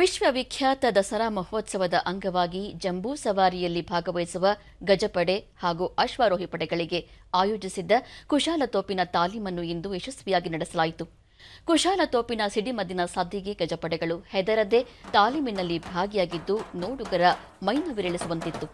ವಿಶ್ವವಿಖ್ಯಾತ ದಸರಾ ಮಹೋತ್ಸವದ ಅಂಗವಾಗಿ ಜಂಬೂ ಸವಾರಿಯಲ್ಲಿ ಭಾಗವಹಿಸುವ ಗಜಪಡೆ ಹಾಗೂ ಅಶ್ವಾರೋಹಿ ಪಡೆಗಳಿಗೆ ಆಯೋಜಿಸಿದ್ದ ಕುಶಾಲತೋಪಿನ ತಾಲೀಮನ್ನು ಇಂದು ಯಶಸ್ವಿಯಾಗಿ ನಡೆಸಲಾಯಿತು. ಕುಶಾಲತೋಪಿನ ಸಿಡಿಮದ್ದಿನ ಸದ್ದಿಗೆ ಗಜಪಡೆಗಳು ಹೆದರದೆ ತಾಲೀಮಿನಲ್ಲಿ ಭಾಗಿಯಾಗಿದ್ದು ನೋಡುಗರ ಮೈನವಿರೇಳಿಸುವಂತಿತ್ತು.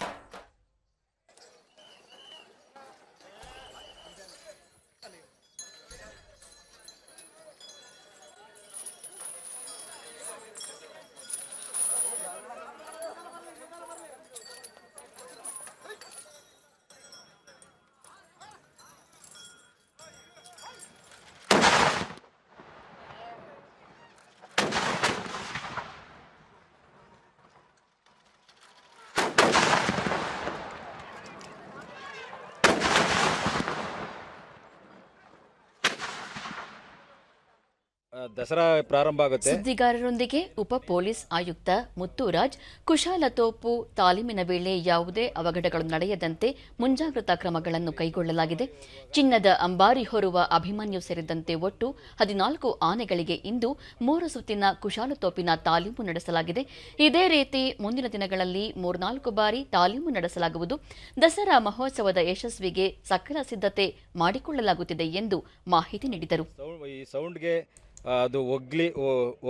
ದಸರಾ ಪ್ರಾರಂಭ ಆಗುತ್ತೆ. ಸುದ್ದಿಗಾರರೊಂದಿಗೆ ಉಪ ಪೊಲೀಸ್ ಆಯುಕ್ತ ಮುತ್ತುರಾಜ್ ಕುಶಾಲತೋಪು ತಾಲೀಮಿನ ವೇಳೆ ಯಾವುದೇ ಅವಘಡಗಳು ನಡೆಯದಂತೆ ಮುಂಜಾಗ್ರತಾ ಕ್ರಮಗಳನ್ನು ಕೈಗೊಳ್ಳಲಾಗಿದೆ. ಚಿನ್ನದ ಅಂಬಾರಿ ಹೊರುವ ಅಭಿಮನ್ಯು ಸೇರಿದಂತೆ ಒಟ್ಟು 14 ಆನೆಗಳಿಗೆ ಇಂದು 3 ಸುತ್ತಿನ ಕುಶಾಲತೋಪಿನ ತಾಲೀಮು ನಡೆಸಲಾಗಿದೆ. ಇದೇ ರೀತಿ ಮುಂದಿನ ದಿನಗಳಲ್ಲಿ 3-4 ಬಾರಿ ತಾಲೀಮು ನಡೆಸಲಾಗುವುದು. ದಸರಾ ಮಹೋತ್ಸವದ ಯಶಸ್ವಿಗೆ ಸಕಲ ಸಿದ್ಧತೆ ಮಾಡಿಕೊಳ್ಳಲಾಗುತ್ತಿದೆ ಎಂದು ಮಾಹಿತಿ ನೀಡಿದರು. ಈ ಸೌಂಡ್ಗೆ ಅದು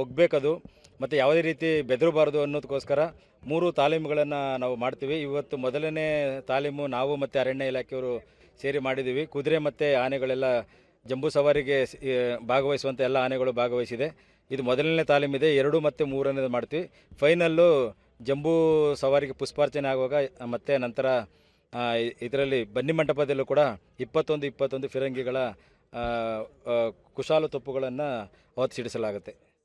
ಒಗ್ಬೇಕದು ಮತ್ತು ಯಾವುದೇ ರೀತಿ ಬೆದರಬಾರದು ಅನ್ನೋದಕ್ಕೋಸ್ಕರ 3 ತಾಲೀಮುಗಳನ್ನು ನಾವು ಮಾಡ್ತೀವಿ. ಇವತ್ತು ಮೊದಲನೇ ತಾಲೀಮು ನಾವು ಮತ್ತು ಅರಣ್ಯ ಇಲಾಖೆಯವರು ಸೇರಿ ಮಾಡಿದ್ದೀವಿ. ಕುದುರೆ ಮತ್ತು ಆನೆಗಳೆಲ್ಲ ಜಂಬೂ ಸವಾರಿಗೆ ಭಾಗವಹಿಸುವಂಥ ಎಲ್ಲ ಆನೆಗಳು ಭಾಗವಹಿಸಿದೆ. ಇದು ಮೊದಲನೇ ತಾಲೀಮಿದೆ. 2 ಮತ್ತು 3ನೇದು ಮಾಡ್ತೀವಿ. ಫೈನಲ್ಲು ಜಂಬೂ ಸವಾರಿಗೆ ಪುಷ್ಪಾರ್ಚನೆ ಆಗುವಾಗ ಮತ್ತು ನಂತರ ಇದರಲ್ಲಿ ಬನ್ನಿ ಮಂಟಪದಲ್ಲೂ ಕೂಡ 21 ಫಿರಂಗಿಗಳ ಕುಶಾಲತೋಪುಗಳನ್ನು ಅವತ್ತು ಸಿಡಿಸಲಾಗುತ್ತೆ.